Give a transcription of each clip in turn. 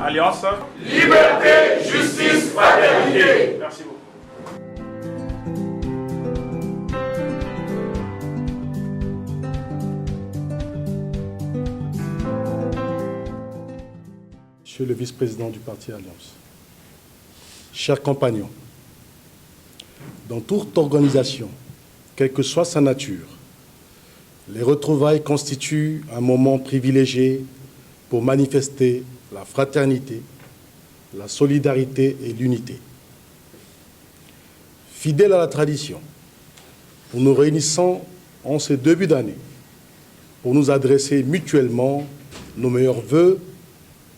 Alliance. Liberté, justice, fraternité. Merci beaucoup. Monsieur le vice-président du parti Alliance, chers compagnons, dans toute organisation, quelle que soit sa nature, les retrouvailles constituent un moment privilégié pour manifester la fraternité, la solidarité et l'unité. Fidèles à la tradition, nous nous réunissons en ce début d'année pour nous adresser mutuellement nos meilleurs vœux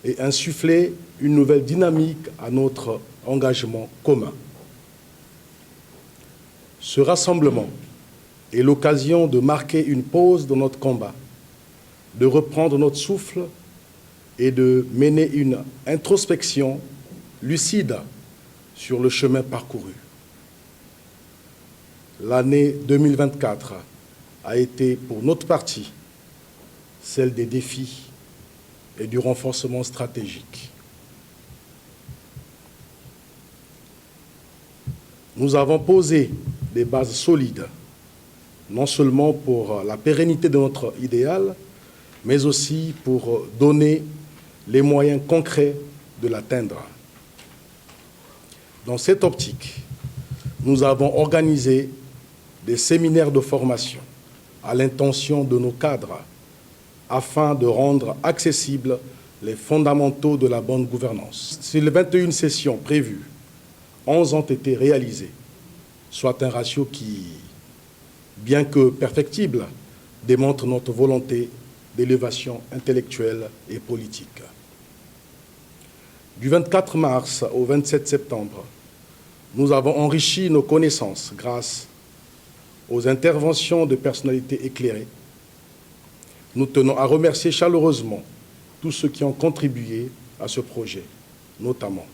et insuffler une nouvelle dynamique à notre engagement commun. Ce rassemblement est l'occasion de marquer une pause dans notre combat, de reprendre notre souffle et de mener une introspection lucide sur le chemin parcouru. L'année 2024 a été pour notre parti celle des défis et du renforcement stratégique. Nous avons posé des bases solides, non seulement pour la pérennité de notre idéal, mais aussi pour donner les moyens concrets de l'atteindre. Dans cette optique, nous avons organisé des séminaires de formation à l'intention de nos cadres afin de rendre accessibles les fondamentaux de la bonne gouvernance. Sur les 21 sessions prévues, 11 ont été réalisées, soit un ratio qui, bien que perfectible, démontre notre volonté d'élévation intellectuelle et politique. Du 24 mars au 27 septembre, nous avons enrichi nos connaissances grâce aux interventions de personnalités éclairées. Nous tenons à remercier chaleureusement tous ceux qui ont contribué à ce projet, notamment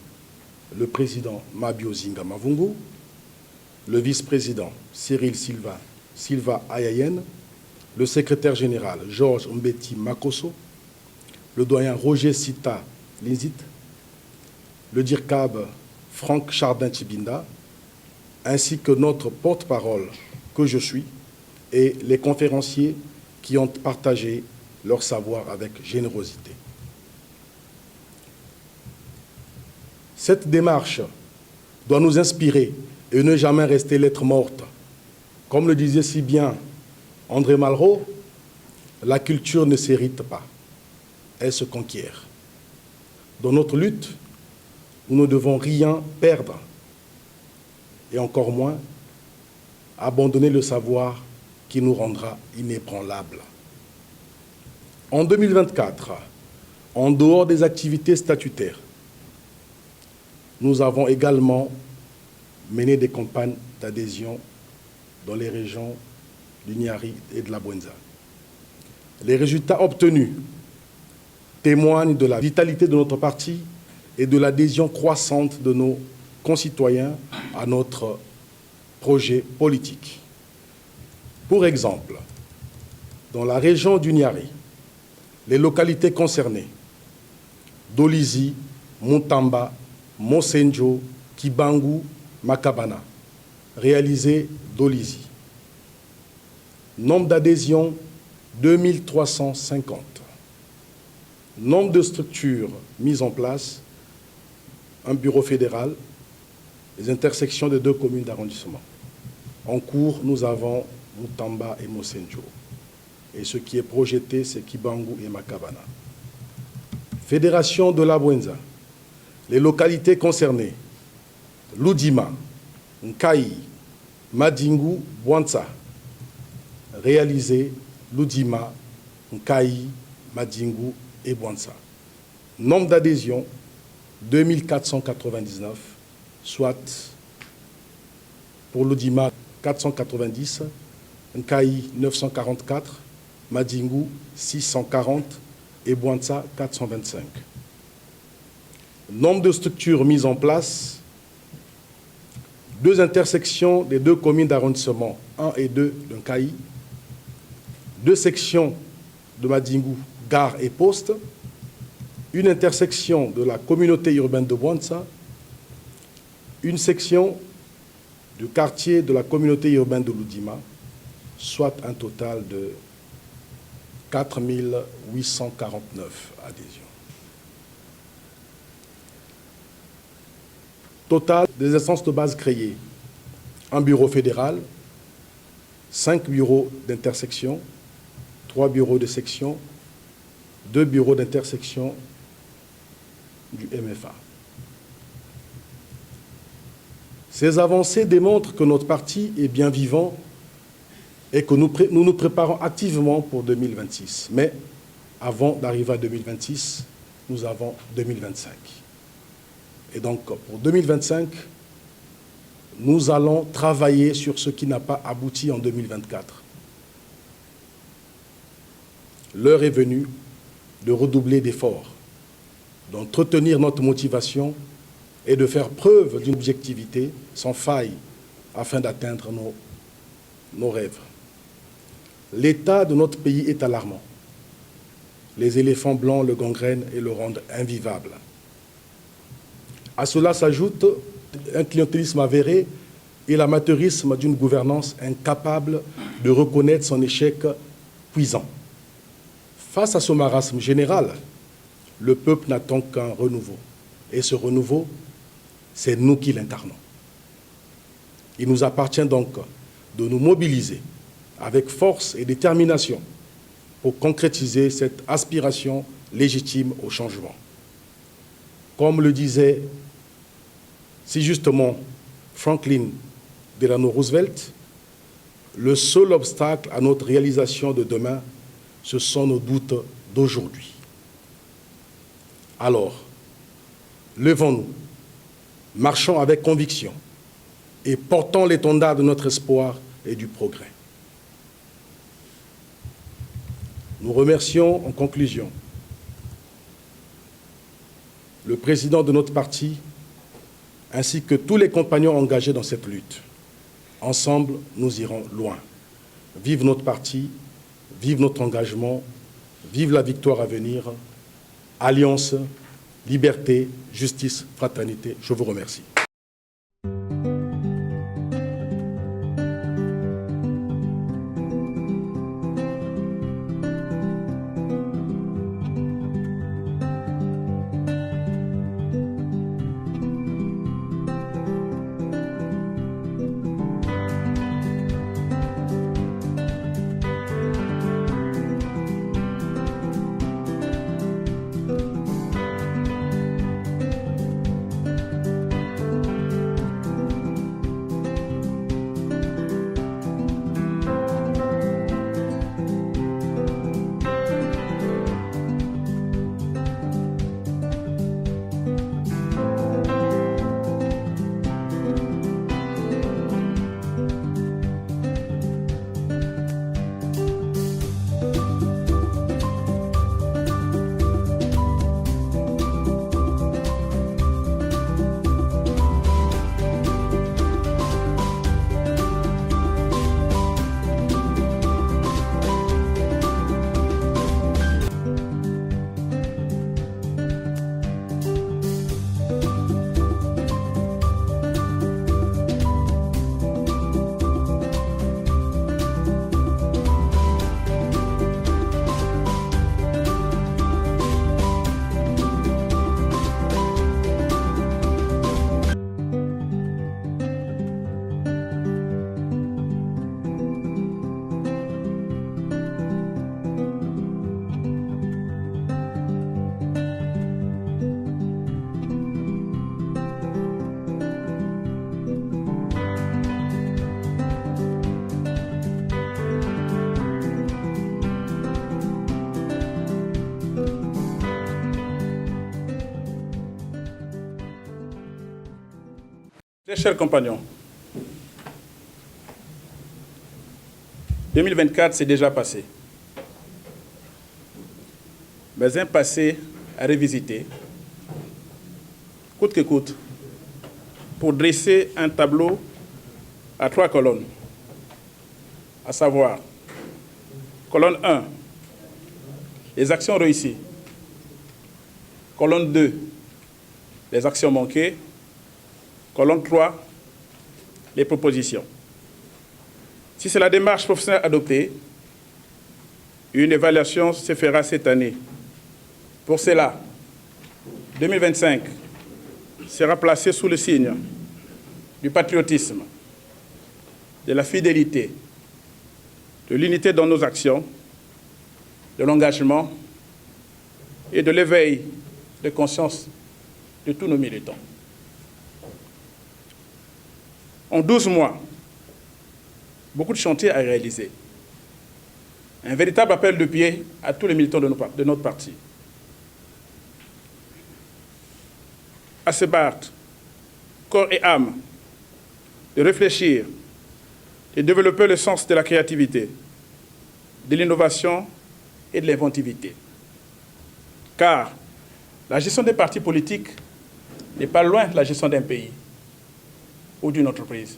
le président Mabio Zinga Mavungu, le vice-président Cyril Silva Ayayen, le secrétaire général Georges Mbeti Makoso, le doyen Roger Sita Linzit, le DIRCAB Franck Chardin-Tibinda, ainsi que notre porte-parole que je suis et les conférenciers qui ont partagé leur savoir avec générosité. Cette démarche doit nous inspirer et ne jamais rester lettre morte. Comme le disait si bien André Malraux, la culture ne s'hérite pas, elle se conquiert. Dans notre lutte, nous ne devons rien perdre et encore moins abandonner le savoir qui nous rendra inébranlables. En 2024, en dehors des activités statutaires, nous avons également mené des campagnes d'adhésion dans les régions du Niari et de la Bouenza. Les résultats obtenus témoignent de la vitalité de notre parti et de l'adhésion croissante de nos concitoyens à notre projet politique. Pour exemple, dans la région du Niari, les localités concernées, Dolizi, Muntamba, Mosenjo, Kibangu, Makabana, réalisé Dolizi. Nombre d'adhésions, 2350. Nombre de structures mises en place, un bureau fédéral, les intersections de 2 communes d'arrondissement. En cours, nous avons Muntamba et Mosenjo. Et ce qui est projeté, c'est Kibangu et Makabana. Fédération de la Bouenza. Les localités concernées, Ludima, Nkayi, Madingu, Bouanza. Réalisé Ludima, Nkayi, Madingu et Bouanza. Nombre d'adhésions, 2499, soit pour Ludima 490, Nkayi 944, Madingu 640 et Bouanza 425. Nombre de structures mises en place, 2 intersections des 2 communes d'arrondissement, 1 et 2 de Nkayi, 2 sections de Madingu, gare et poste, une intersection de la communauté urbaine de Bouantsa, une section du quartier de la communauté urbaine de Loudima, soit un total de 4 849 adhésions. Total des instances de base créées, un bureau fédéral, 5 bureaux d'intersection, 3 bureaux de section, 2 bureaux d'intersection du MFA. Ces avancées démontrent que notre parti est bien vivant et que nous nous préparons activement pour 2026. Mais avant d'arriver à 2026, nous avons 2025. Et donc, pour 2025, nous allons travailler sur ce qui n'a pas abouti en 2024. L'heure est venue de redoubler d'efforts, d'entretenir notre motivation et de faire preuve d'une objectivité sans faille afin d'atteindre nos rêves. L'état de notre pays est alarmant. Les éléphants blancs le gangrènent et le rendent invivable. À cela s'ajoute un clientélisme avéré et l'amateurisme d'une gouvernance incapable de reconnaître son échec cuisant. Face à ce marasme général, le peuple n'attend qu'un renouveau. Et ce renouveau, c'est nous qui l'incarnons. Il nous appartient donc de nous mobiliser avec force et détermination pour concrétiser cette aspiration légitime au changement. Comme le disait si justement Franklin Delano Roosevelt, le seul obstacle à notre réalisation de demain, ce sont nos doutes d'aujourd'hui. Alors, levons-nous, marchons avec conviction et portons l'étendard de notre espoir et du progrès. Nous remercions en conclusion le président de notre parti ainsi que tous les compagnons engagés dans cette lutte. Ensemble, nous irons loin. Vive notre parti, vive notre engagement, vive la victoire à venir. Alliance, liberté, justice, fraternité. Je vous remercie. Très chers compagnons, 2024 c'est déjà passé, mais un passé à revisiter, coûte que coûte, pour dresser un tableau à 3 colonnes, à savoir, colonne 1, les actions réussies, Colonne 2, les actions manquées. Colonne 3, les propositions. Si c'est la démarche professionnelle adoptée, une évaluation se fera cette année. Pour cela, 2025 sera placé sous le signe du patriotisme, de la fidélité, de l'unité dans nos actions, de l'engagement et de l'éveil de conscience de tous nos militants. En 12 mois, beaucoup de chantiers à réaliser. Un véritable appel de pied à tous les militants de notre parti. À se battre, corps et âme, de réfléchir, de développer le sens de la créativité, de l'innovation et de l'inventivité. Car la gestion des partis politiques n'est pas loin de la gestion d'un pays ou d'une entreprise.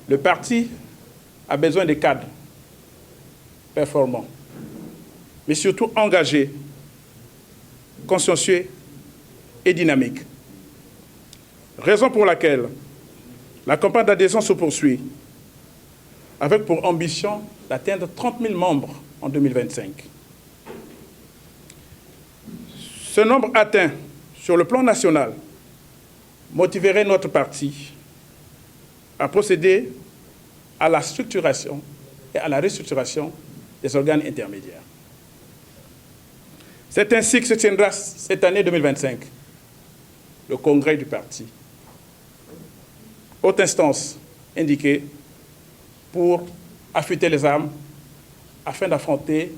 Le parti a besoin de cadres performants, mais surtout engagés, consciencieux et dynamiques. Raison pour laquelle la campagne d'adhésion se poursuit avec pour ambition d'atteindre 30 000 membres en 2025. Ce nombre atteint sur le plan national motiverait notre parti à procéder à la structuration et à la restructuration des organes intermédiaires. C'est ainsi que se tiendra cette année 2025 le congrès du parti, haute instance indiquée pour affûter les armes afin d'affronter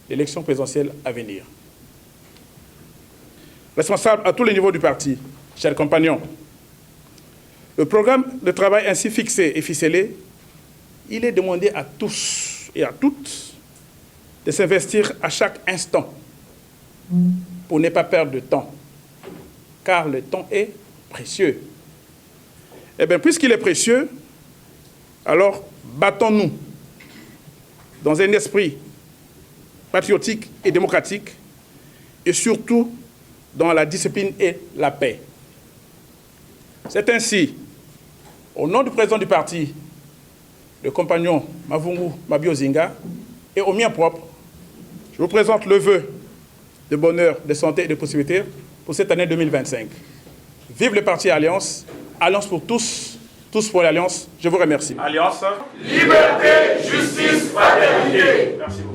l'élection présidentielle à venir. Responsables à tous les niveaux du parti, chers compagnons, le programme de travail ainsi fixé et ficelé, il est demandé à tous et à toutes de s'investir à chaque instant pour ne pas perdre de temps, car le temps est précieux. Eh bien, puisqu'il est précieux, alors battons-nous dans un esprit patriotique et démocratique, et surtout dans la discipline et la paix. C'est ainsi, au nom du président du parti, le compagnon Mavungu Mabiozinga, et au mien propre, je vous présente le vœu de bonheur, de santé et de prospérité pour cette année 2025. Vive le parti Alliance, Alliance pour tous, tous pour l'Alliance. Je vous remercie. Alliance, liberté, justice, fraternité. Merci beaucoup.